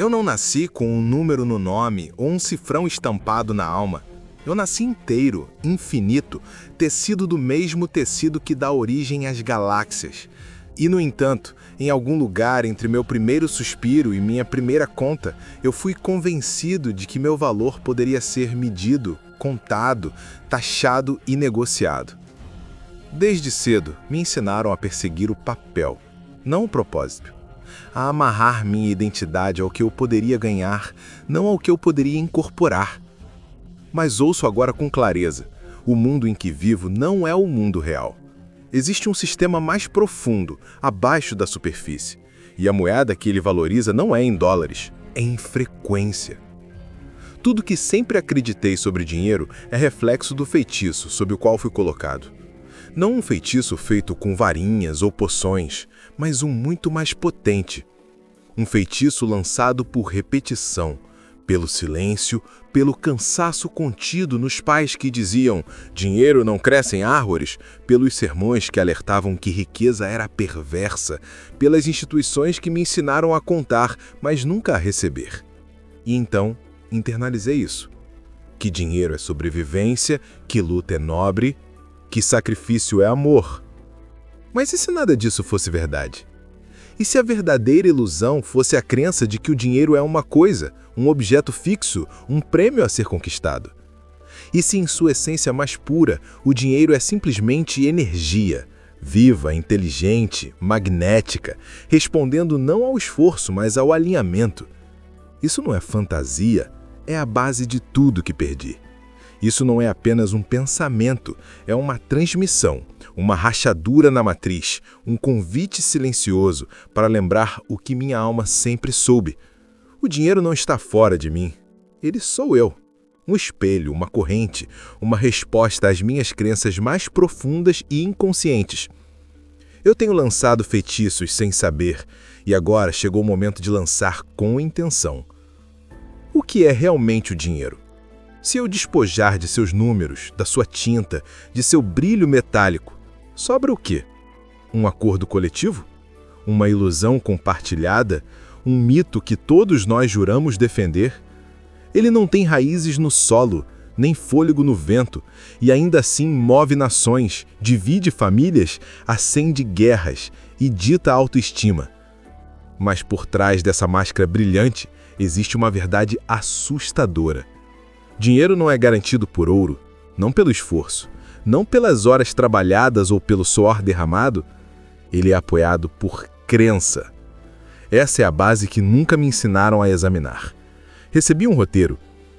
Eu não nasci com um número no nome ou um cifrão estampado na alma. Eu nasci inteiro, infinito, tecido do mesmo tecido que dá origem às galáxias. E, no entanto, em algum lugar entre meu primeiro suspiro e minha primeira conta, eu fui convencido de que meu valor poderia ser medido, contado, taxado e negociado. Desde cedo, me ensinaram a perseguir o papel, não o propósito. A amarrar minha identidade ao que eu poderia ganhar, não ao que eu poderia incorporar. Mas ouço agora com clareza: o mundo em que vivo não é o mundo real. Existe um sistema mais profundo, abaixo da superfície. E a moeda que ele valoriza não é em dólares, é em frequência. Tudo que sempre acreditei sobre dinheiro é reflexo do feitiço sob o qual fui colocado. Não um feitiço feito com varinhas ou poções, mas um muito mais potente. Um feitiço lançado por repetição, pelo silêncio, pelo cansaço contido nos pais que diziam dinheiro não cresce em árvores, pelos sermões que alertavam que riqueza era perversa, pelas instituições que me ensinaram a contar, mas nunca a receber. E então, internalizei isso. Que dinheiro é sobrevivência, que luta é nobre, que sacrifício é amor. Mas e se nada disso fosse verdade? E se a verdadeira ilusão fosse a crença de que o dinheiro é uma coisa, um objeto fixo, um prêmio a ser conquistado? E se em sua essência mais pura, o dinheiro é simplesmente energia, viva, inteligente, magnética, respondendo não ao esforço, mas ao alinhamento? Isso não é fantasia, é a base de tudo que perdi. Isso não é apenas um pensamento, é uma transmissão, uma rachadura na matriz, um convite silencioso para lembrar o que minha alma sempre soube. O dinheiro não está fora de mim, ele sou eu. Um espelho, uma corrente, uma resposta às minhas crenças mais profundas e inconscientes. Eu tenho lançado feitiços sem saber, e agora chegou o momento de lançar com intenção. O que é realmente o dinheiro? Se eu despojar de seus números, da sua tinta, de seu brilho metálico, sobra o quê? Um acordo coletivo? Uma ilusão compartilhada? Um mito que todos nós juramos defender? Ele não tem raízes no solo, nem fôlego no vento, e ainda assim move nações, divide famílias, acende guerras e dita autoestima. Mas por trás dessa máscara brilhante existe uma verdade assustadora. Dinheiro não é garantido por ouro, não pelo esforço, não pelas horas trabalhadas ou pelo suor derramado. Ele é apoiado por crença. Essa é a base que nunca me ensinaram a examinar. Recebi um roteiro.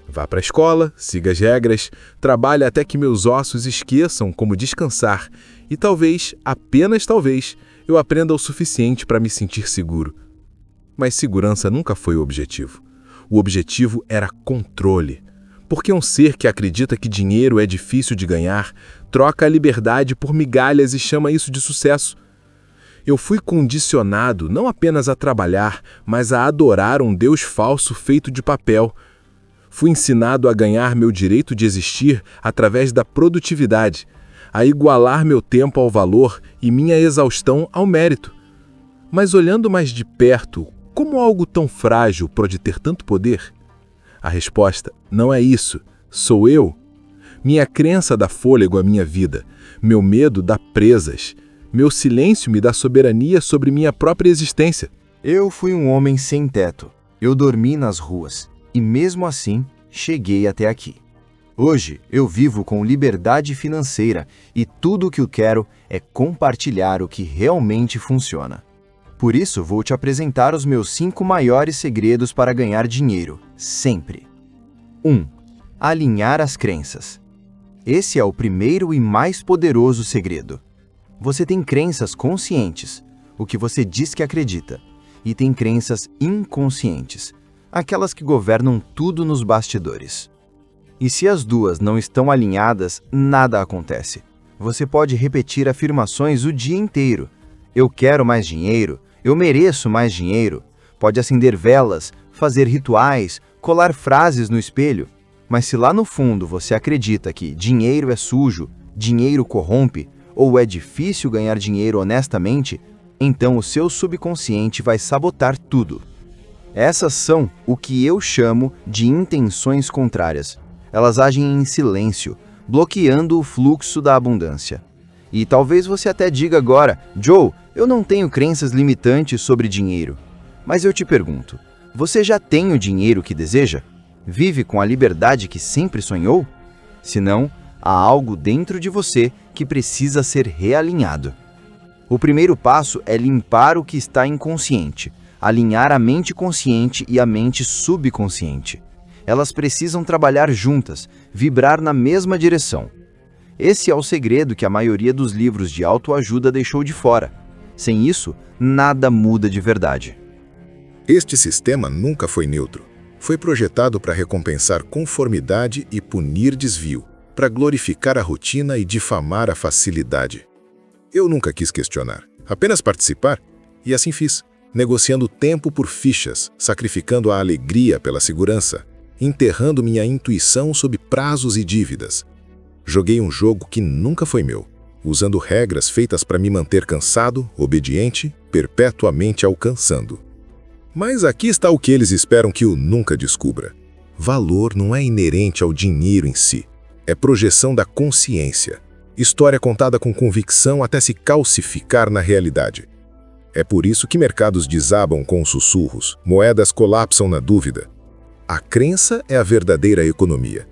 Vá para a escola, siga as regras, trabalhe até que meus ossos esqueçam como descansar e talvez, apenas talvez, eu aprenda o suficiente para me sentir seguro. Mas segurança nunca foi o objetivo. O objetivo era controle. Porque um ser que acredita que dinheiro é difícil de ganhar, troca a liberdade por migalhas e chama isso de sucesso. Eu fui condicionado não apenas a trabalhar, mas a adorar um Deus falso feito de papel. Fui ensinado a ganhar meu direito de existir através da produtividade, a igualar meu tempo ao valor e minha exaustão ao mérito. Mas olhando mais de perto, como algo tão frágil pode ter tanto poder? A resposta não é isso, sou eu. Minha crença dá fôlego à minha vida, meu medo dá presas, meu silêncio me dá soberania sobre minha própria existência. Eu fui um homem sem teto, eu dormi nas ruas e mesmo assim cheguei até aqui. Hoje eu vivo com liberdade financeira e tudo o que eu quero é compartilhar o que realmente funciona. Por isso, vou te apresentar os meus 5 maiores segredos para ganhar dinheiro, sempre. 1. Alinhar as crenças. Esse é o primeiro e mais poderoso segredo. Você tem crenças conscientes, o que você diz que acredita, e tem crenças inconscientes, aquelas que governam tudo nos bastidores. E se as duas não estão alinhadas, nada acontece. Você pode repetir afirmações o dia inteiro. Eu quero mais dinheiro. Eu mereço mais dinheiro. Pode acender velas, fazer rituais, colar frases no espelho. Mas se lá no fundo você acredita que dinheiro é sujo, dinheiro corrompe, ou é difícil ganhar dinheiro honestamente, então o seu subconsciente vai sabotar tudo. Essas são o que eu chamo de intenções contrárias. Elas agem em silêncio, bloqueando o fluxo da abundância. E talvez você até diga agora, Joe, eu não tenho crenças limitantes sobre dinheiro. Mas eu te pergunto, você já tem o dinheiro que deseja? Vive com a liberdade que sempre sonhou? Se não, há algo dentro de você que precisa ser realinhado. O primeiro passo é limpar o que está inconsciente, alinhar a mente consciente e a mente subconsciente. Elas precisam trabalhar juntas, vibrar na mesma direção. Esse é o segredo que a maioria dos livros de autoajuda deixou de fora. Sem isso, nada muda de verdade. Este sistema nunca foi neutro. Foi projetado para recompensar conformidade e punir desvio, para glorificar a rotina e difamar a facilidade. Eu nunca quis questionar, apenas participar, e assim fiz, negociando tempo por fichas, sacrificando a alegria pela segurança, enterrando minha intuição sob prazos e dívidas. Joguei um jogo que nunca foi meu, usando regras feitas para me manter cansado, obediente, perpetuamente alcançando. Mas aqui está o que eles esperam que eu nunca descubra. Valor não é inerente ao dinheiro em si, é projeção da consciência. História contada com convicção até se calcificar na realidade. É por isso que mercados desabam com sussurros, moedas colapsam na dúvida. A crença é a verdadeira economia.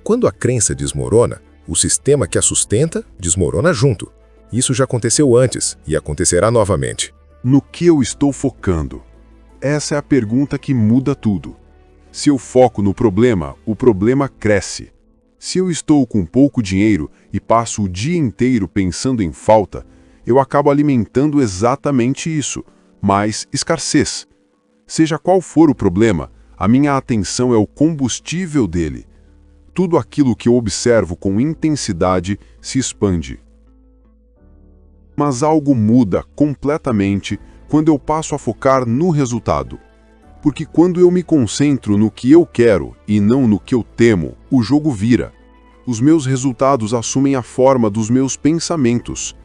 Quando a crença desmorona, o sistema que a sustenta desmorona junto. Isso já aconteceu antes e acontecerá novamente. No que eu estou focando? Essa é a pergunta que muda tudo. Se eu foco no problema, o problema cresce. Se eu estou com pouco dinheiro e passo o dia inteiro pensando em falta, eu acabo alimentando exatamente isso, mais escassez. Seja qual for o problema, a minha atenção é o combustível dele. Tudo aquilo que eu observo com intensidade se expande. Mas algo muda completamente quando eu passo a focar no resultado. Porque quando eu me concentro no que eu quero e não no que eu temo, o jogo vira. Os meus resultados assumem a forma dos meus pensamentos.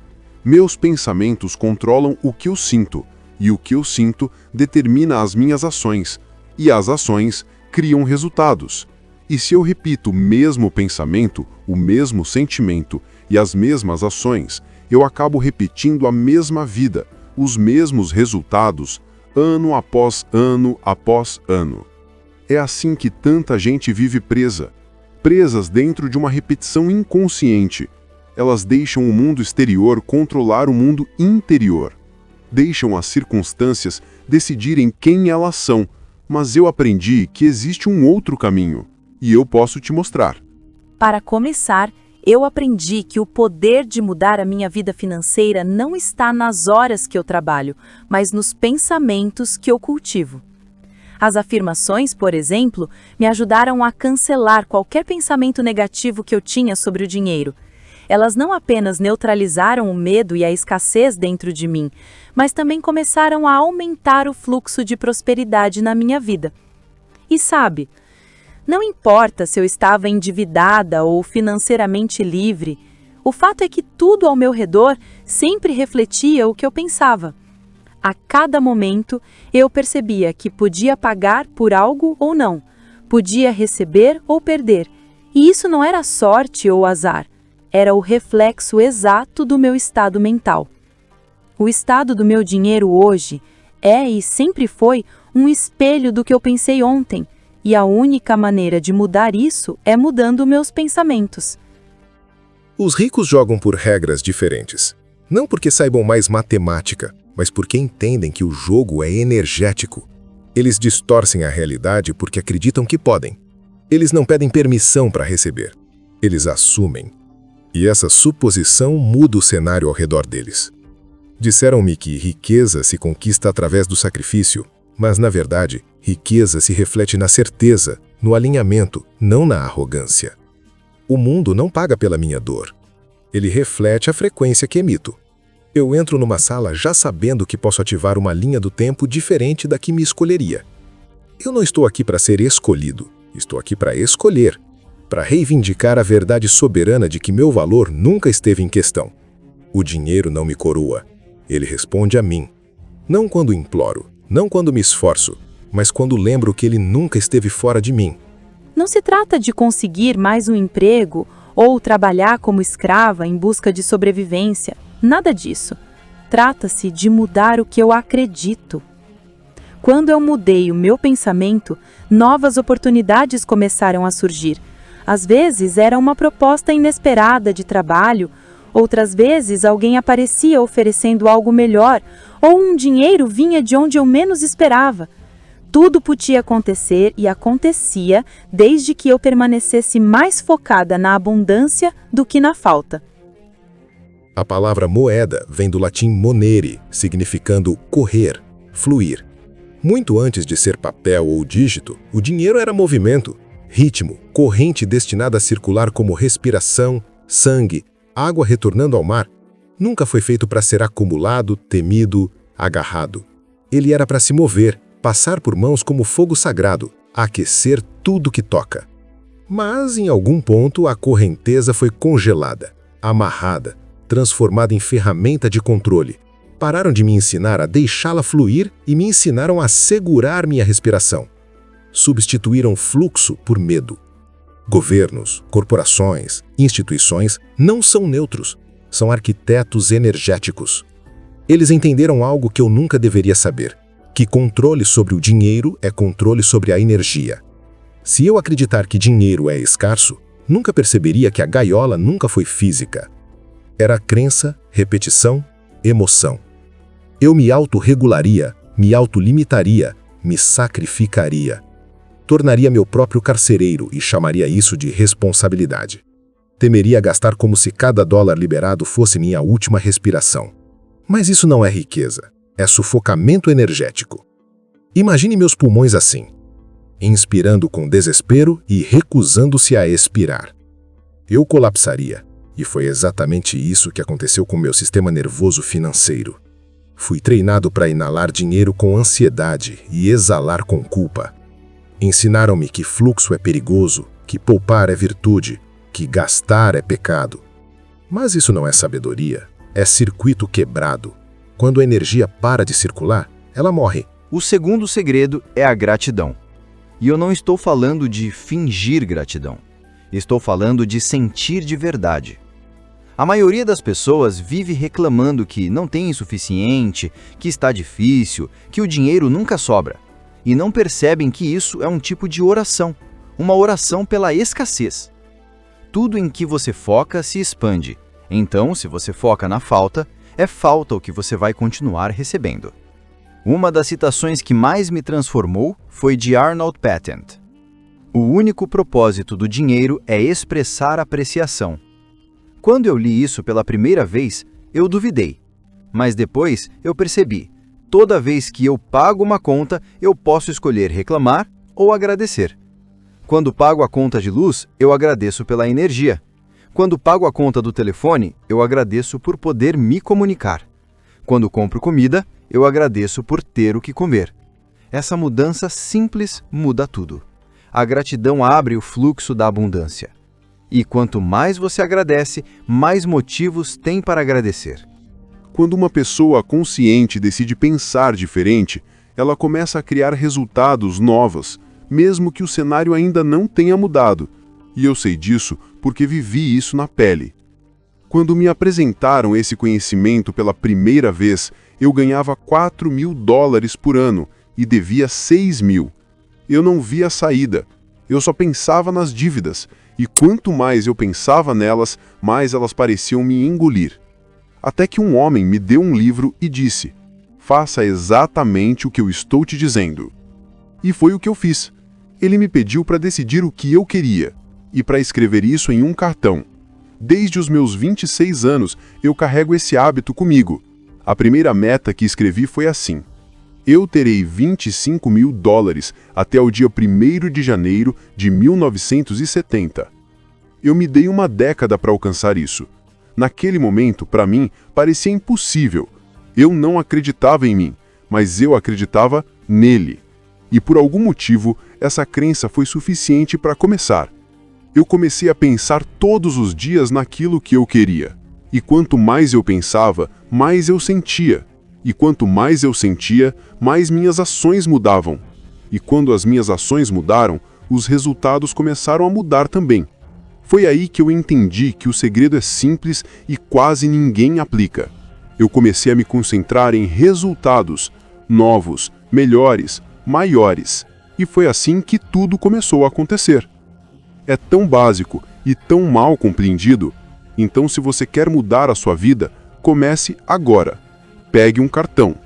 Meus pensamentos controlam o que eu sinto, e o que eu sinto determina as minhas ações, e as ações criam resultados. E se eu repito o mesmo pensamento, o mesmo sentimento e as mesmas ações, eu acabo repetindo a mesma vida, os mesmos resultados, ano após ano após ano. É assim que tanta gente vive presas dentro de uma repetição inconsciente. Elas deixam o mundo exterior controlar o mundo interior. Deixam as circunstâncias decidirem quem elas são, mas eu aprendi que existe um outro caminho, e eu posso te mostrar. Para começar, eu aprendi que o poder de mudar a minha vida financeira não está nas horas que eu trabalho, mas nos pensamentos que eu cultivo. As afirmações, por exemplo, me ajudaram a cancelar qualquer pensamento negativo que eu tinha sobre o dinheiro. Elas não apenas neutralizaram o medo e a escassez dentro de mim, mas também começaram a aumentar o fluxo de prosperidade na minha vida. E sabe, não importa se eu estava endividada ou financeiramente livre, o fato é que tudo ao meu redor sempre refletia o que eu pensava. A cada momento, eu percebia que podia pagar por algo ou não, podia receber ou perder, e isso não era sorte ou azar, era o reflexo exato do meu estado mental. O estado do meu dinheiro hoje é e sempre foi um espelho do que eu pensei ontem, e a única maneira de mudar isso é mudando meus pensamentos. Os ricos jogam por regras diferentes. Não porque saibam mais matemática, mas porque entendem que o jogo é energético. Eles distorcem a realidade porque acreditam que podem. Eles não pedem permissão para receber. Eles assumem. E essa suposição muda o cenário ao redor deles. Disseram-me que riqueza se conquista através do sacrifício, mas, na verdade, riqueza se reflete na certeza, no alinhamento, não na arrogância. O mundo não paga pela minha dor. Ele reflete a frequência que emito. Eu entro numa sala já sabendo que posso ativar uma linha do tempo diferente da que me escolheria. Eu não estou aqui para ser escolhido, estou aqui para escolher, para reivindicar a verdade soberana de que meu valor nunca esteve em questão. O dinheiro não me coroa, ele responde a mim. Não quando imploro, não quando me esforço, mas quando lembro que ele nunca esteve fora de mim. Não se trata de conseguir mais um emprego ou trabalhar como escrava em busca de sobrevivência. Nada disso. Trata-se de mudar o que eu acredito. Quando eu mudei o meu pensamento, novas oportunidades começaram a surgir. Às vezes era uma proposta inesperada de trabalho, outras vezes alguém aparecia oferecendo algo melhor, ou um dinheiro vinha de onde eu menos esperava. Tudo podia acontecer e acontecia desde que eu permanecesse mais focada na abundância do que na falta. A palavra moeda vem do latim monere, significando correr, fluir. Muito antes de ser papel ou dígito, o dinheiro era movimento, ritmo, corrente destinada a circular como respiração, sangue, água retornando ao mar. Nunca foi feito para ser acumulado, temido, agarrado. Ele era para se mover, passar por mãos como fogo sagrado, aquecer tudo que toca. Mas, em algum ponto, a correnteza foi congelada, amarrada, transformada em ferramenta de controle. Pararam de me ensinar a deixá-la fluir e me ensinaram a segurar minha respiração. Substituíram fluxo por medo. Governos, corporações, instituições não são neutros, são arquitetos energéticos. Eles entenderam algo que eu nunca deveria saber, que controle sobre o dinheiro é controle sobre a energia. Se eu acreditar que dinheiro é escasso, nunca perceberia que a gaiola nunca foi física. Era crença, repetição, emoção. Eu me autorregularia, me autolimitaria, me sacrificaria. Tornaria meu próprio carcereiro e chamaria isso de responsabilidade. Temeria gastar como se cada dólar liberado fosse minha última respiração. Mas isso não é riqueza, é sufocamento energético. Imagine meus pulmões assim, inspirando com desespero e recusando-se a expirar. Eu colapsaria, e foi exatamente isso que aconteceu com meu sistema nervoso financeiro. Fui treinado para inalar dinheiro com ansiedade e exalar com culpa. Ensinaram-me que fluxo é perigoso, que poupar é virtude, que gastar é pecado. Mas isso não é sabedoria, é circuito quebrado. Quando a energia para de circular, ela morre. O segundo segredo é a gratidão. E eu não estou falando de fingir gratidão. Estou falando de sentir de verdade. A maioria das pessoas vive reclamando que não tem o suficiente, que está difícil, que o dinheiro nunca sobra. E não percebem que isso é um tipo de oração, uma oração pela escassez. Tudo em que você foca se expande. Então, se você foca na falta, é falta o que você vai continuar recebendo. Uma das citações que mais me transformou foi de Arnold Patent. O único propósito do dinheiro é expressar apreciação. Quando eu li isso pela primeira vez, eu duvidei. Mas depois eu percebi. Toda vez que eu pago uma conta, eu posso escolher reclamar ou agradecer. Quando pago a conta de luz, eu agradeço pela energia. Quando pago a conta do telefone, eu agradeço por poder me comunicar. Quando compro comida, eu agradeço por ter o que comer. Essa mudança simples muda tudo. A gratidão abre o fluxo da abundância. E quanto mais você agradece, mais motivos tem para agradecer. Quando uma pessoa consciente decide pensar diferente, ela começa a criar resultados novos, mesmo que o cenário ainda não tenha mudado. E eu sei disso porque vivi isso na pele. Quando me apresentaram esse conhecimento pela primeira vez, eu ganhava $4.000 por ano e devia 6.000. Eu não via saída. Eu só pensava nas dívidas. E quanto mais eu pensava nelas, mais elas pareciam me engolir. Até que um homem me deu um livro e disse: faça exatamente o que eu estou te dizendo. E foi o que eu fiz. Ele me pediu para decidir o que eu queria, e para escrever isso em um cartão. Desde os meus 26 anos, eu carrego esse hábito comigo. A primeira meta que escrevi foi assim: eu terei $25.000 até o dia 1º de janeiro de 1970. Eu me dei uma década para alcançar isso. Naquele momento, para mim, parecia impossível. Eu não acreditava em mim, mas eu acreditava nele. E por algum motivo, essa crença foi suficiente para começar. Eu comecei a pensar todos os dias naquilo que eu queria. E quanto mais eu pensava, mais eu sentia. E quanto mais eu sentia, mais minhas ações mudavam. E quando as minhas ações mudaram, os resultados começaram a mudar também. Foi aí que eu entendi que o segredo é simples e quase ninguém aplica. Eu comecei a me concentrar em resultados novos, melhores, maiores. E foi assim que tudo começou a acontecer. É tão básico e tão mal compreendido. Então, se você quer mudar a sua vida, comece agora. Pegue um cartão.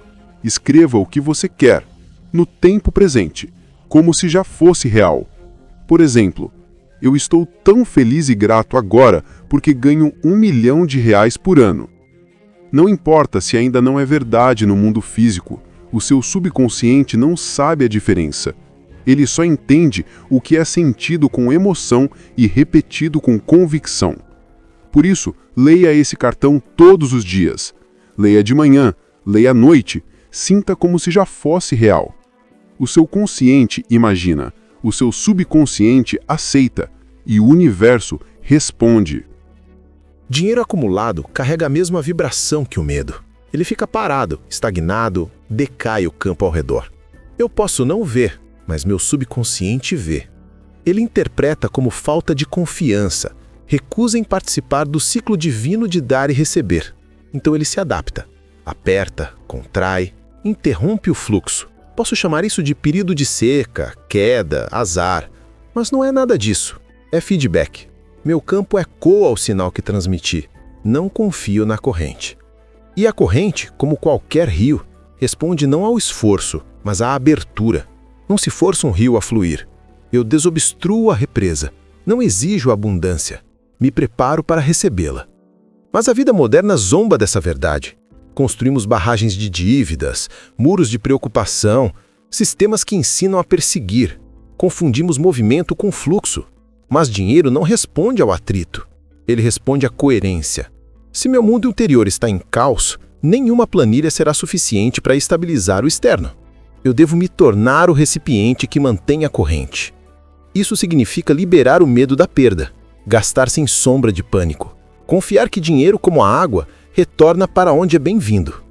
Escreva o que você quer, no tempo presente, como se já fosse real. Por exemplo, eu estou tão feliz e grato agora porque ganho R$ 1 milhão por ano. Não importa se ainda não é verdade no mundo físico, o seu subconsciente não sabe a diferença. Ele só entende o que é sentido com emoção e repetido com convicção. Por isso, leia esse cartão todos os dias. Leia de manhã, leia à noite, sinta como se já fosse real. O seu consciente imagina, o seu subconsciente aceita e o universo responde. Dinheiro acumulado carrega a mesma vibração que o medo. Ele fica parado, estagnado, decai o campo ao redor. Eu posso não ver, mas meu subconsciente vê. Ele interpreta como falta de confiança, recusa em participar do ciclo divino de dar e receber. Então ele se adapta, aperta, contrai, interrompe o fluxo. Posso chamar isso de período de seca, queda, azar, mas não é nada disso. É feedback. Meu campo ecoa ao sinal que transmiti. Não confio na corrente. E a corrente, como qualquer rio, responde não ao esforço, mas à abertura. Não se força um rio a fluir. Eu desobstruo a represa. Não exijo abundância. Me preparo para recebê-la. Mas a vida moderna zomba dessa verdade. Construímos barragens de dívidas, muros de preocupação, sistemas que ensinam a perseguir. Confundimos movimento com fluxo. Mas dinheiro não responde ao atrito. Ele responde à coerência. Se meu mundo interior está em caos, nenhuma planilha será suficiente para estabilizar o externo. Eu devo me tornar o recipiente que mantém a corrente. Isso significa liberar o medo da perda, gastar sem sombra de pânico, confiar que dinheiro, como a água, retorna para onde é bem-vindo.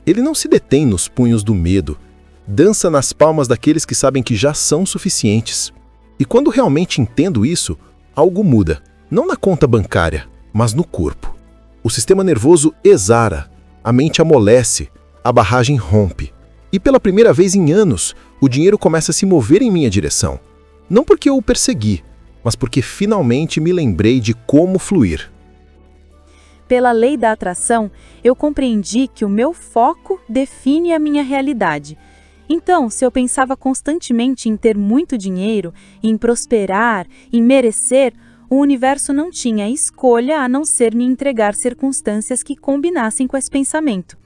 Ele não se detém nos punhos do medo, dança nas palmas daqueles que sabem que já são suficientes. E quando realmente entendo isso, algo muda, não na conta bancária, mas no corpo. O sistema nervoso exara, a mente amolece, a barragem rompe. E pela primeira vez em anos, o dinheiro começa a se mover em minha direção. Não porque eu o persegui, mas porque finalmente me lembrei de como fluir. Pela lei da atração, eu compreendi que o meu foco define a minha realidade. Então, se eu pensava constantemente em ter muito dinheiro, em prosperar, em merecer, o universo não tinha escolha a não ser me entregar circunstâncias que combinassem com esse pensamento.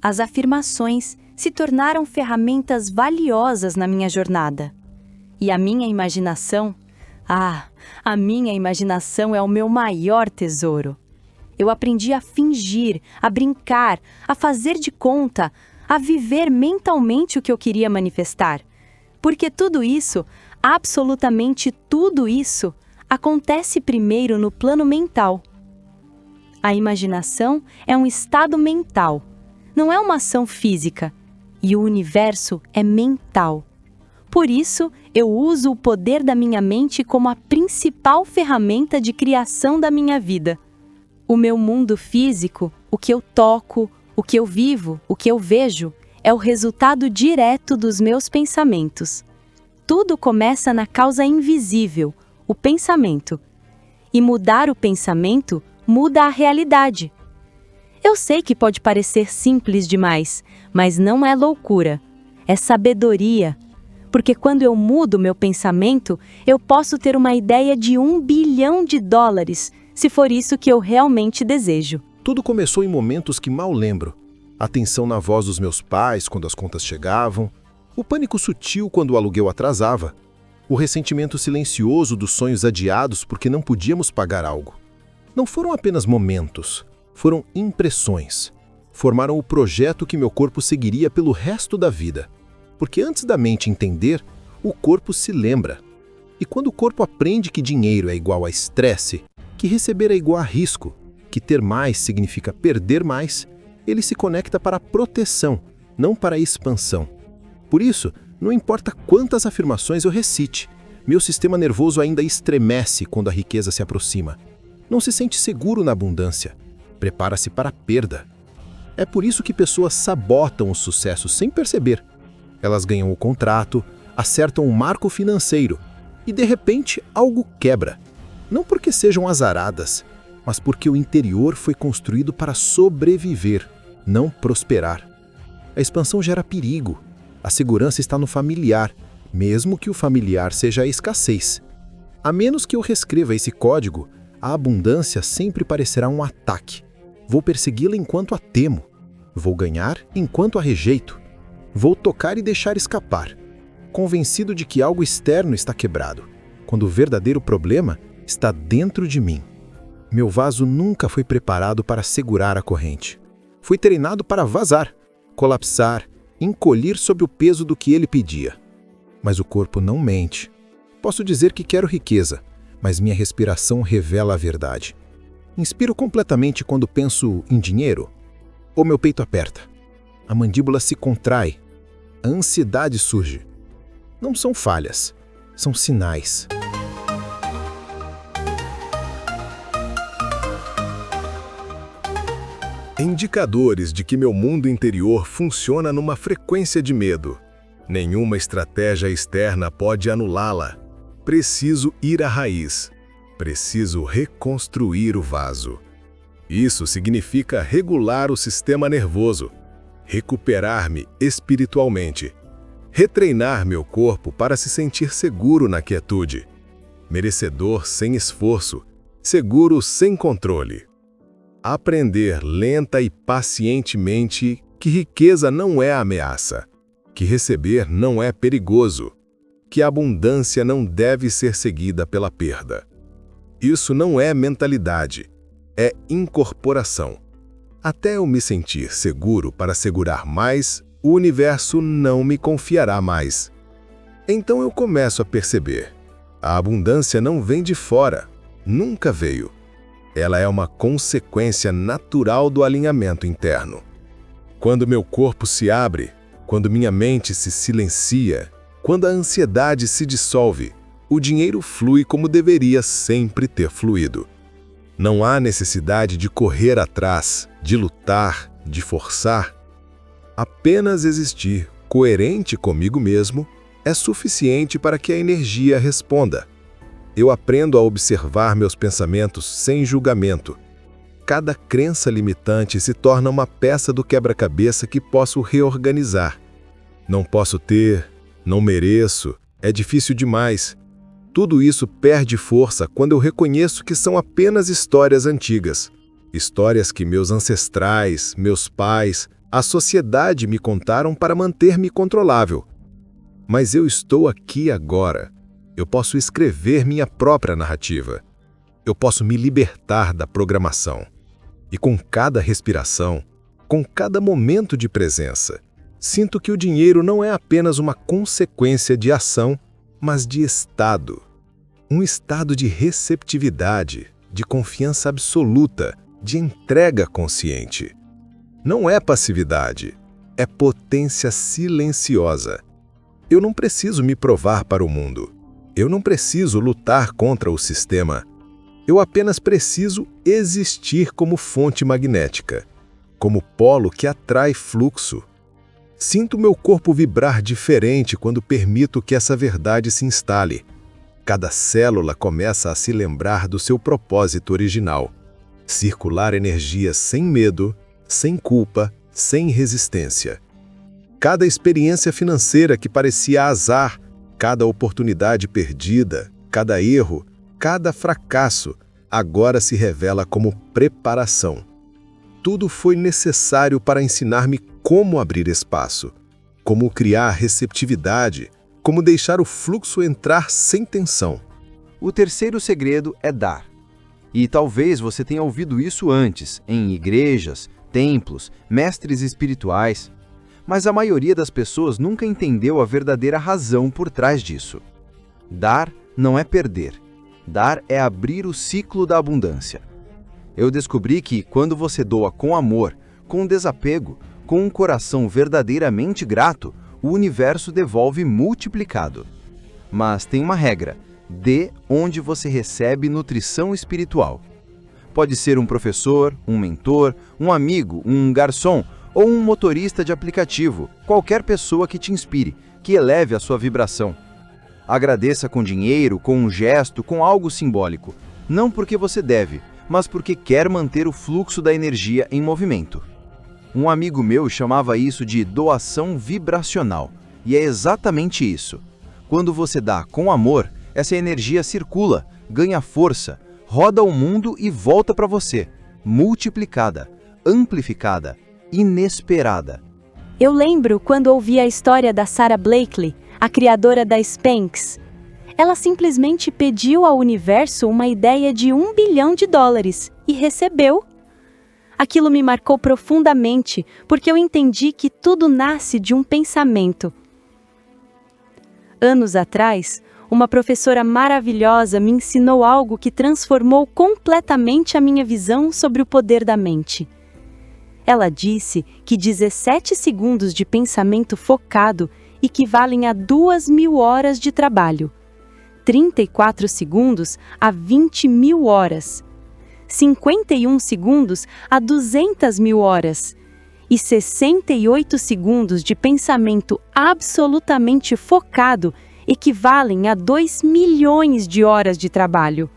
As afirmações se tornaram ferramentas valiosas na minha jornada. E a minha imaginação? A minha imaginação é o meu maior tesouro. Eu aprendi a fingir, a brincar, a fazer de conta, a viver mentalmente o que eu queria manifestar. Porque tudo isso, absolutamente tudo isso, acontece primeiro no plano mental. A imaginação é um estado mental, não é uma ação física, e o universo é mental. Por isso, eu uso o poder da minha mente como a principal ferramenta de criação da minha vida. O meu mundo físico, o que eu toco, o que eu vivo, o que eu vejo, é o resultado direto dos meus pensamentos. Tudo começa na causa invisível, o pensamento. E mudar o pensamento muda a realidade. Eu sei que pode parecer simples demais, mas não é loucura. É sabedoria. Porque quando eu mudo meu pensamento, eu posso ter uma ideia de $1 bilhão, se for isso que eu realmente desejo. Tudo começou em momentos que mal lembro. A tensão na voz dos meus pais quando as contas chegavam, o pânico sutil quando o aluguel atrasava, o ressentimento silencioso dos sonhos adiados porque não podíamos pagar algo. Não foram apenas momentos, foram impressões. Formaram o projeto que meu corpo seguiria pelo resto da vida. Porque antes da mente entender, o corpo se lembra. E quando o corpo aprende que dinheiro é igual a estresse, que receber é igual a risco, que ter mais significa perder mais, ele se conecta para a proteção, não para a expansão. Por isso, Não importa quantas afirmações eu recite, meu sistema nervoso ainda estremece quando a riqueza se aproxima. Não se sente seguro na abundância. Prepara-se para a perda. É por isso que pessoas sabotam o sucesso sem perceber. Elas ganham o contrato, acertam um marco financeiro e, de repente, algo quebra. Não porque sejam azaradas, mas porque o interior foi construído para sobreviver, não prosperar. A expansão gera perigo. A segurança está no familiar, mesmo que o familiar seja a escassez. A menos que eu reescreva esse código, a abundância sempre parecerá um ataque. Vou persegui-la enquanto a temo. Vou ganhar enquanto a rejeito. Vou tocar e deixar escapar, convencido de que algo externo está quebrado, quando o verdadeiro problema está dentro de mim. Meu vaso nunca foi preparado para segurar a corrente. Fui treinado para vazar, colapsar, encolher sob o peso do que ele pedia. Mas o corpo não mente. Posso dizer que quero riqueza, mas minha respiração revela a verdade. Inspiro completamente quando penso em dinheiro, ou meu peito aperta. A mandíbula se contrai. A ansiedade surge. Não são falhas, são sinais. Indicadores de que meu mundo interior funciona numa frequência de medo. Nenhuma estratégia externa pode anulá-la. Preciso ir à raiz. Preciso reconstruir o vaso. Isso significa regular o sistema nervoso, recuperar-me espiritualmente, retreinar meu corpo para se sentir seguro na quietude, merecedor sem esforço, seguro sem controle. Aprender lenta e pacientemente que riqueza não é ameaça, que receber não é perigoso, que a abundância não deve ser seguida pela perda. Isso não é mentalidade, é incorporação. Até eu me sentir seguro para segurar mais, o universo não me confiará mais. Então eu começo a perceber. A abundância não vem de fora, nunca veio. Ela é uma consequência natural do alinhamento interno. Quando meu corpo se abre, quando minha mente se silencia, quando a ansiedade se dissolve, o dinheiro flui como deveria sempre ter fluído. Não há necessidade de correr atrás, de lutar, de forçar. Apenas existir coerente comigo mesmo é suficiente para que a energia responda. Eu aprendo a observar meus pensamentos sem julgamento. Cada crença limitante se torna uma peça do quebra-cabeça que posso reorganizar. Não posso ter, não mereço, é difícil demais. Tudo isso perde força quando eu reconheço que são apenas histórias antigas. Histórias que meus ancestrais, meus pais, a sociedade me contaram para manter-me controlável. Mas eu estou aqui agora. Eu posso escrever minha própria narrativa. Eu posso me libertar da programação. E com cada respiração, com cada momento de presença, sinto que o dinheiro não é apenas uma consequência de ação, mas de estado. Um estado de receptividade, de confiança absoluta, de entrega consciente. Não é passividade, é potência silenciosa. Eu não preciso me provar para o mundo. Eu não preciso lutar contra o sistema. Eu apenas preciso existir como fonte magnética, como polo que atrai fluxo. Sinto meu corpo vibrar diferente quando permito que essa verdade se instale. Cada célula começa a se lembrar do seu propósito original. Circular energia sem medo, sem culpa, sem resistência. Cada experiência financeira que parecia azar, cada oportunidade perdida, cada erro, cada fracasso, agora se revela como preparação. Tudo foi necessário para ensinar-me como abrir espaço, como criar receptividade, como deixar o fluxo entrar sem tensão. O terceiro segredo é dar. E talvez você tenha ouvido isso antes, em igrejas, templos, mestres espirituais. Mas a maioria das pessoas nunca entendeu a verdadeira razão por trás disso. Dar não é perder. Dar é abrir o ciclo da abundância. Eu descobri que quando você doa com amor, com desapego, com um coração verdadeiramente grato, o universo devolve multiplicado. Mas tem uma regra: dê onde você recebe nutrição espiritual. Pode ser um professor, um mentor, um amigo, um garçom ou um motorista de aplicativo, qualquer pessoa que te inspire, que eleve a sua vibração. Agradeça com dinheiro, com um gesto, com algo simbólico, não porque você deve, mas porque quer manter o fluxo da energia em movimento. Um amigo meu chamava isso de doação vibracional, e é exatamente isso. Quando você dá com amor, essa energia circula, ganha força, roda o mundo e volta para você, multiplicada, amplificada, inesperada. Eu lembro quando ouvi a história da Sara Blakely, a criadora da Spanx. Ela simplesmente pediu ao universo uma ideia de $1 bilhão e recebeu. Aquilo me marcou profundamente, porque eu entendi que tudo nasce de um pensamento. Anos atrás, uma professora maravilhosa me ensinou algo que transformou completamente a minha visão sobre o poder da mente. Ela disse que 17 segundos de pensamento focado equivalem a 2.000 horas de trabalho, 34 segundos a 20.000 horas, 51 segundos a 200.000 horas e 68 segundos de pensamento absolutamente focado equivalem a 2 milhões de horas de trabalho.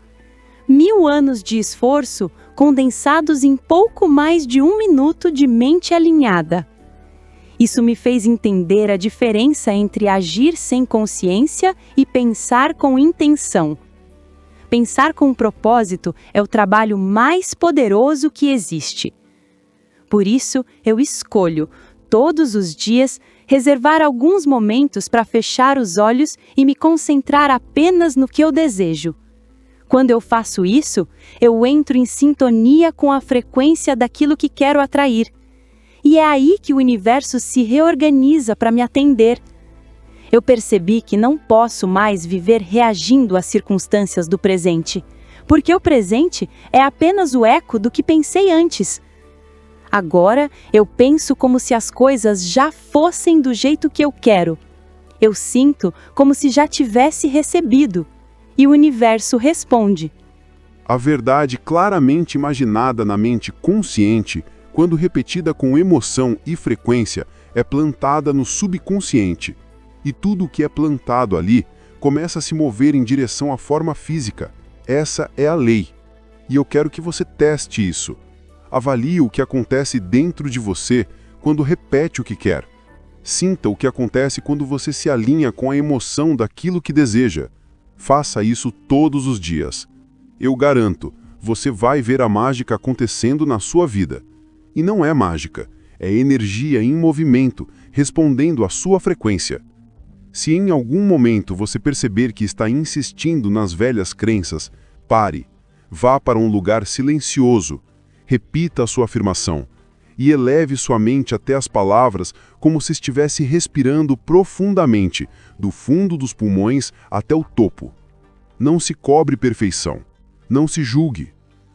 1.000 anos de esforço condensados em pouco mais de 1 minuto de mente alinhada. Isso me fez entender a diferença entre agir sem consciência e pensar com intenção. Pensar com propósito é o trabalho mais poderoso que existe. Por isso, eu escolho, todos os dias, reservar alguns momentos para fechar os olhos e me concentrar apenas no que eu desejo. Quando eu faço isso, eu entro em sintonia com a frequência daquilo que quero atrair. E é aí que o universo se reorganiza para me atender. Eu percebi que não posso mais viver reagindo às circunstâncias do presente, porque o presente é apenas o eco do que pensei antes. Agora, eu penso como se as coisas já fossem do jeito que eu quero. Eu sinto como se já tivesse recebido. E o universo responde. A verdade claramente imaginada na mente consciente, quando repetida com emoção e frequência, é plantada no subconsciente. E tudo o que é plantado ali começa a se mover em direção à forma física. Essa é a lei. E eu quero que você teste isso. Avalie o que acontece dentro de você quando repete o que quer. Sinta o que acontece quando você se alinha com a emoção daquilo que deseja. Faça isso todos os dias. Eu garanto, você vai ver a mágica acontecendo na sua vida. E não é mágica, é energia em movimento, respondendo à sua frequência. Se em algum momento você perceber que está insistindo nas velhas crenças, pare. Vá para um lugar silencioso. Repita a sua afirmação. E eleve sua mente até as palavras como se estivesse respirando profundamente, do fundo dos pulmões até o topo. Não se cobre perfeição. Não se julgue.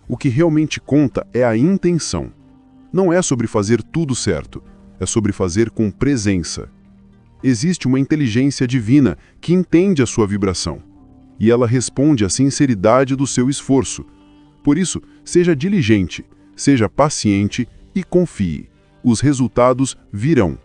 O que realmente conta é a intenção. Não é sobre fazer tudo certo, é sobre fazer com presença. Existe uma inteligência divina que entende a sua vibração. E ela responde à sinceridade do seu esforço. Por isso, seja diligente, seja paciente e confie. Os resultados virão.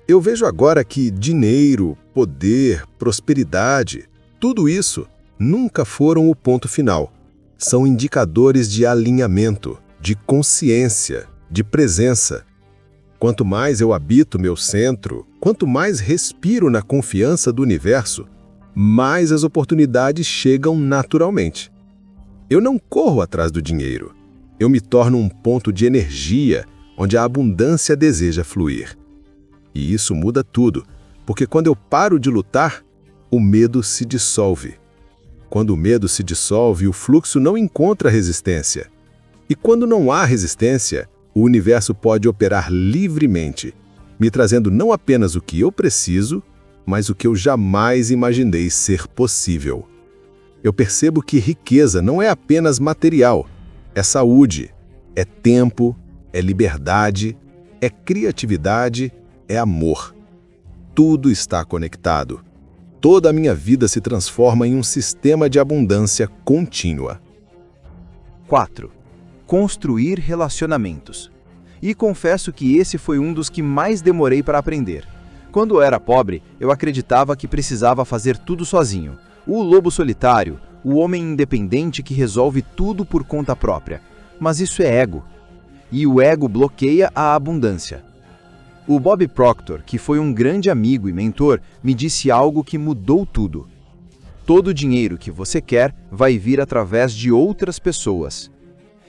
Eu vejo agora que dinheiro, poder, prosperidade, tudo isso nunca foram o ponto final. São indicadores de alinhamento, de consciência, de presença. Quanto mais eu habito meu centro, quanto mais respiro na confiança do universo, mais as oportunidades chegam naturalmente. Eu não corro atrás do dinheiro. Eu me torno um ponto de energia onde a abundância deseja fluir. E isso muda tudo, porque quando eu paro de lutar, o medo se dissolve. Quando o medo se dissolve, o fluxo não encontra resistência. E quando não há resistência, o universo pode operar livremente, me trazendo não apenas o que eu preciso, mas o que eu jamais imaginei ser possível. Eu percebo que riqueza não é apenas material, é saúde, é tempo, é liberdade, é criatividade, é amor. Tudo está conectado. Toda a minha vida se transforma em um sistema de abundância contínua. 4. Construir relacionamentos. E confesso que esse foi um dos que mais demorei para aprender. Quando eu era pobre, eu acreditava que precisava fazer tudo sozinho. O lobo solitário, o homem independente que resolve tudo por conta própria. Mas isso é ego. E o ego bloqueia a abundância. O Bob Proctor, que foi um grande amigo e mentor, me disse algo que mudou tudo. Todo o dinheiro que você quer vai vir através de outras pessoas.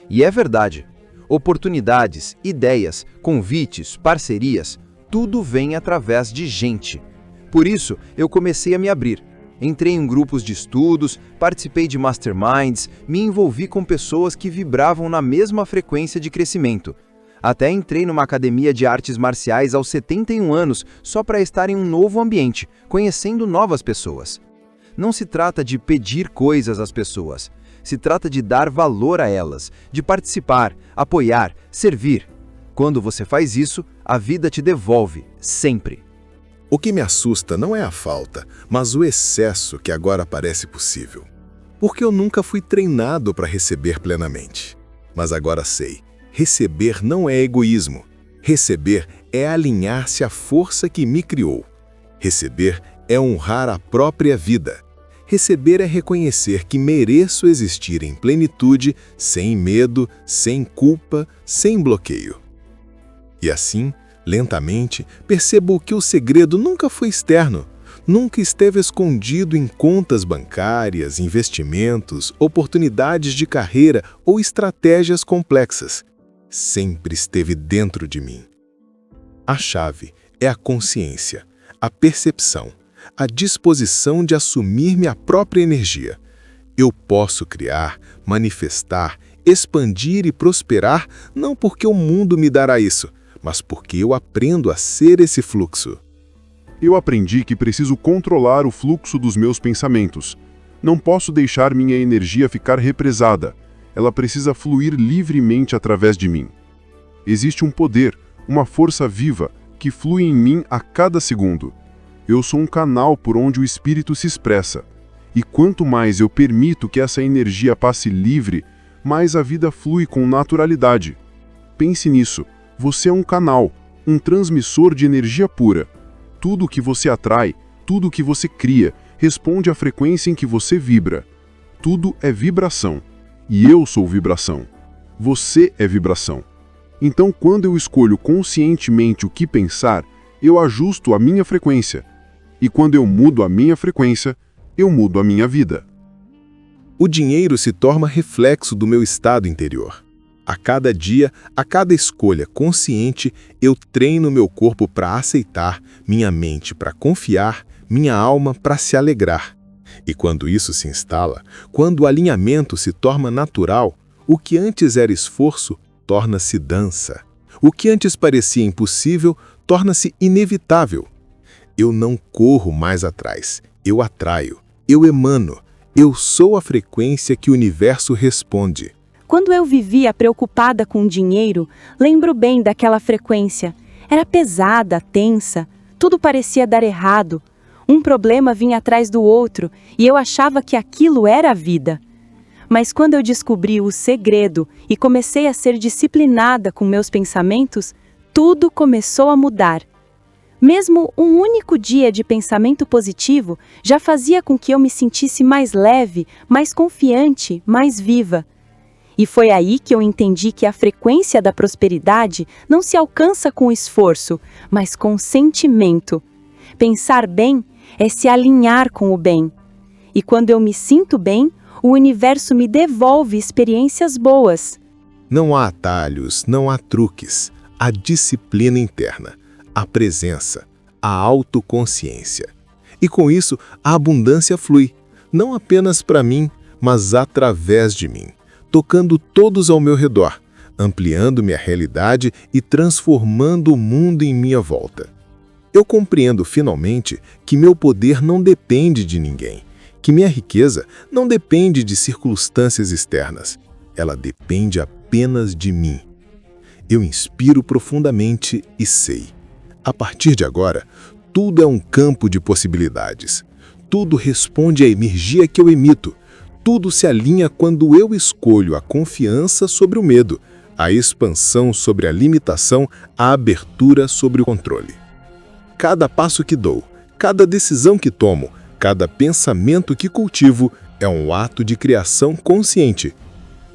E é verdade. Oportunidades, ideias, convites, parcerias, tudo vem através de gente. Por isso, eu comecei a me abrir. Entrei em grupos de estudos, participei de masterminds, me envolvi com pessoas que vibravam na mesma frequência de crescimento. Até entrei numa academia de artes marciais aos 71 anos só para estar em um novo ambiente, conhecendo novas pessoas. Não se trata de pedir coisas às pessoas. Se trata de dar valor a elas, de participar, apoiar, servir. Quando você faz isso, a vida te devolve, sempre. O que me assusta não é a falta, mas o excesso que agora parece possível. Porque eu nunca fui treinado para receber plenamente. Mas agora sei, receber não é egoísmo. Receber é alinhar-se à força que me criou. Receber é honrar a própria vida. Receber é reconhecer que mereço existir em plenitude, sem medo, sem culpa, sem bloqueio. E assim, lentamente, percebo que o segredo nunca foi externo, nunca esteve escondido em contas bancárias, investimentos, oportunidades de carreira ou estratégias complexas. Sempre esteve dentro de mim. A chave é a consciência, a percepção, a disposição de assumir minha própria energia. Eu posso criar, manifestar, expandir e prosperar não porque o mundo me dará isso, mas porque eu aprendo a ser esse fluxo. Eu aprendi que preciso controlar o fluxo dos meus pensamentos. Não posso deixar minha energia ficar represada. Ela precisa fluir livremente através de mim. Existe um poder, uma força viva, que flui em mim a cada segundo. Eu sou um canal por onde o espírito se expressa. E quanto mais eu permito que essa energia passe livre, mais a vida flui com naturalidade. Pense nisso. Você é um canal, um transmissor de energia pura. Tudo o que você atrai, tudo o que você cria, responde à frequência em que você vibra. Tudo é vibração. E eu sou vibração. Você é vibração. Então, quando eu escolho conscientemente o que pensar, eu ajusto a minha frequência. E quando eu mudo a minha frequência, eu mudo a minha vida. O dinheiro se torna reflexo do meu estado interior. A cada dia, a cada escolha consciente, eu treino meu corpo para aceitar, minha mente para confiar, minha alma para se alegrar. E quando isso se instala, quando o alinhamento se torna natural, o que antes era esforço torna-se dança. O que antes parecia impossível torna-se inevitável. Eu não corro mais atrás, eu atraio, eu emano, eu sou a frequência que o universo responde. Quando eu vivia preocupada com dinheiro, lembro bem daquela frequência. Era pesada, tensa, tudo parecia dar errado. Um problema vinha atrás do outro e eu achava que aquilo era a vida. Mas quando eu descobri o segredo e comecei a ser disciplinada com meus pensamentos, tudo começou a mudar. Mesmo um único dia de pensamento positivo já fazia com que eu me sentisse mais leve, mais confiante, mais viva. E foi aí que eu entendi que a frequência da prosperidade não se alcança com esforço, mas com sentimento. Pensar bem é se alinhar com o bem. E quando eu me sinto bem, o universo me devolve experiências boas. Não há atalhos, não há truques. Há disciplina interna, a presença, a autoconsciência. E com isso, a abundância flui, não apenas para mim, mas através de mim, tocando todos ao meu redor, ampliando minha realidade e transformando o mundo em minha volta. Eu compreendo finalmente que meu poder não depende de ninguém, que minha riqueza não depende de circunstâncias externas. Ela depende apenas de mim. Eu inspiro profundamente e sei. A partir de agora, Tudo é um campo de possibilidades. Tudo responde à energia que eu emito. Tudo se alinha quando eu escolho a confiança sobre o medo, a expansão sobre a limitação, a abertura sobre o controle. Cada passo que dou, cada decisão que tomo, cada pensamento que cultivo é um ato de criação consciente.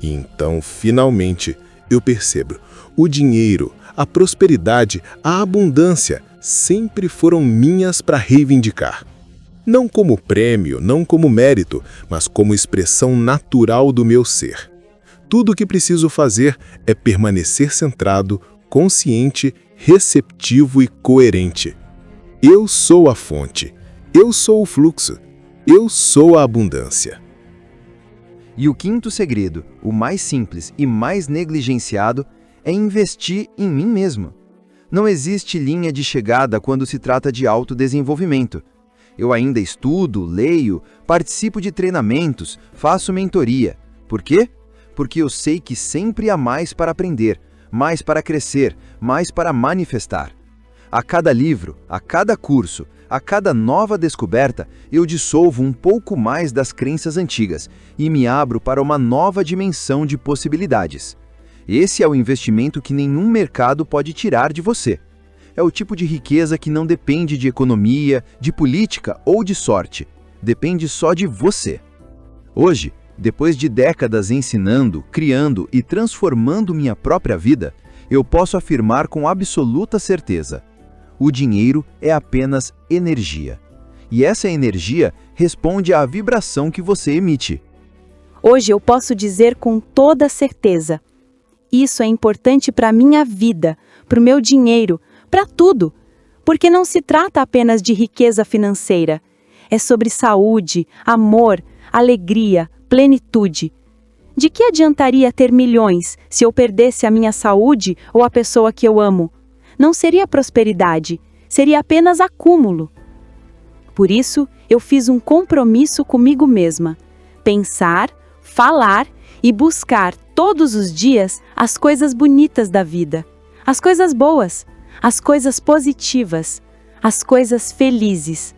E então, finalmente, eu percebo: o dinheiro, a prosperidade, a abundância sempre foram minhas para reivindicar. Não como prêmio, não como mérito, mas como expressão natural do meu ser. Tudo o que preciso fazer é permanecer centrado, consciente, receptivo e coerente. Eu sou a fonte, eu sou o fluxo, eu sou a abundância. E o quinto segredo, o mais simples e mais negligenciado, é investir em mim mesmo. Não existe linha de chegada quando se trata de autodesenvolvimento. Eu ainda estudo, leio, participo de treinamentos, faço mentoria. Por quê? Porque eu sei que sempre há mais para aprender, mais para crescer, mais para manifestar. A cada livro, a cada curso, a cada nova descoberta, eu dissolvo um pouco mais das crenças antigas e me abro para uma nova dimensão de possibilidades. Esse é o investimento que nenhum mercado pode tirar de você. É o tipo de riqueza que não depende de economia, de política ou de sorte. Depende só de você. Hoje, depois de décadas ensinando, criando e transformando minha própria vida, eu posso afirmar com absoluta certeza: o dinheiro é apenas energia. E essa energia responde à vibração que você emite. Hoje eu posso dizer com toda certeza: isso é importante para a minha vida, para o meu dinheiro, para tudo. Porque não se trata apenas de riqueza financeira. É sobre saúde, amor, alegria, plenitude. De que adiantaria ter milhões se eu perdesse a minha saúde ou a pessoa que eu amo? Não seria prosperidade, seria apenas acúmulo. Por isso, eu fiz um compromisso comigo mesma: pensar, falar e buscar todos os dias as coisas bonitas da vida, as coisas boas, as coisas positivas, as coisas felizes.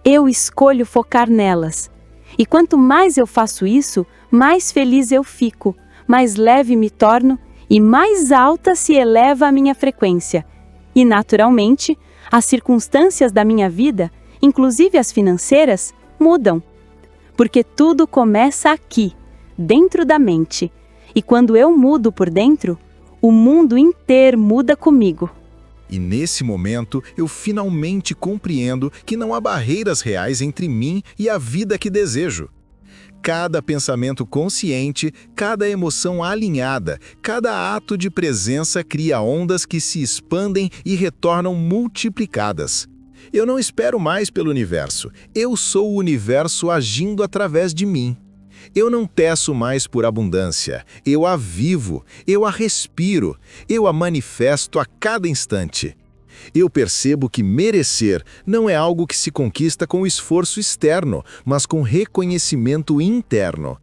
Eu escolho focar nelas. E quanto mais eu faço isso, mais feliz eu fico, mais leve me torno e mais alta se eleva a minha frequência. E, naturalmente, as circunstâncias da minha vida, inclusive as financeiras, mudam. Porque tudo começa aqui, dentro da mente. E quando eu mudo por dentro, o mundo inteiro muda comigo. E nesse momento, eu finalmente compreendo que não há barreiras reais entre mim e a vida que desejo. Cada pensamento consciente, cada emoção alinhada, cada ato de presença cria ondas que se expandem e retornam multiplicadas. Eu não espero mais pelo universo. Eu sou o universo agindo através de mim. Eu não peço mais por abundância, eu a vivo, eu a respiro, eu a manifesto a cada instante. Eu percebo que merecer não é algo que se conquista com esforço externo, mas com reconhecimento interno.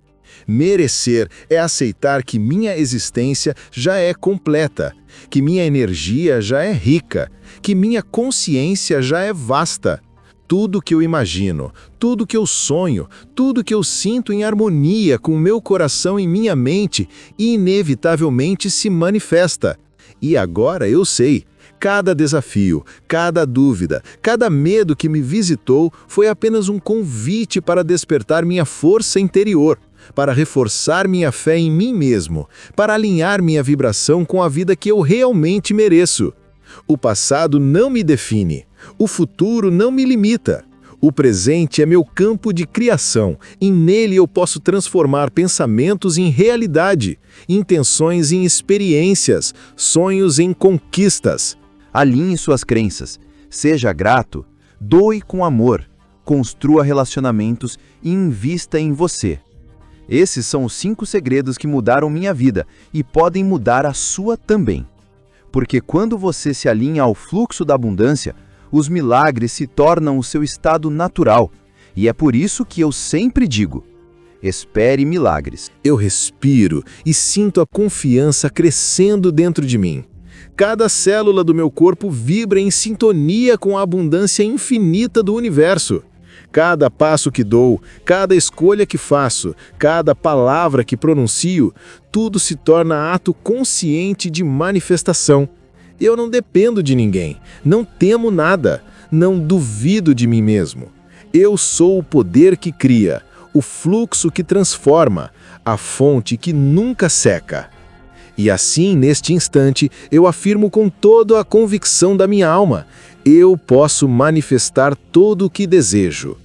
Merecer é aceitar que minha existência já é completa, que minha energia já é rica, que minha consciência já é vasta. Tudo que eu imagino, tudo que eu sonho, tudo que eu sinto em harmonia com meu coração e minha mente, inevitavelmente se manifesta. E agora eu sei, cada desafio, cada dúvida, cada medo que me visitou foi apenas um convite para despertar minha força interior, para reforçar minha fé em mim mesmo, para alinhar minha vibração com a vida que eu realmente mereço. O passado não me define. O futuro não me limita. O presente é meu campo de criação e nele eu posso transformar pensamentos em realidade, intenções em experiências, sonhos em conquistas. Alinhe suas crenças, seja grato, doe com amor, construa relacionamentos e invista em você. Esses são os 5 segredos que mudaram minha vida e podem mudar a sua também. Porque quando você se alinha ao fluxo da abundância, os milagres se tornam o seu estado natural. E é por isso que eu sempre digo: espere milagres. Eu respiro e sinto a confiança crescendo dentro de mim. Cada célula do meu corpo vibra em sintonia com a abundância infinita do universo. Cada passo que dou, cada escolha que faço, cada palavra que pronuncio, tudo se torna ato consciente de manifestação. Eu não dependo de ninguém, não temo nada, não duvido de mim mesmo. Eu sou o poder que cria, o fluxo que transforma, a fonte que nunca seca. E assim, neste instante, eu afirmo com toda a convicção da minha alma: eu posso manifestar todo o que desejo.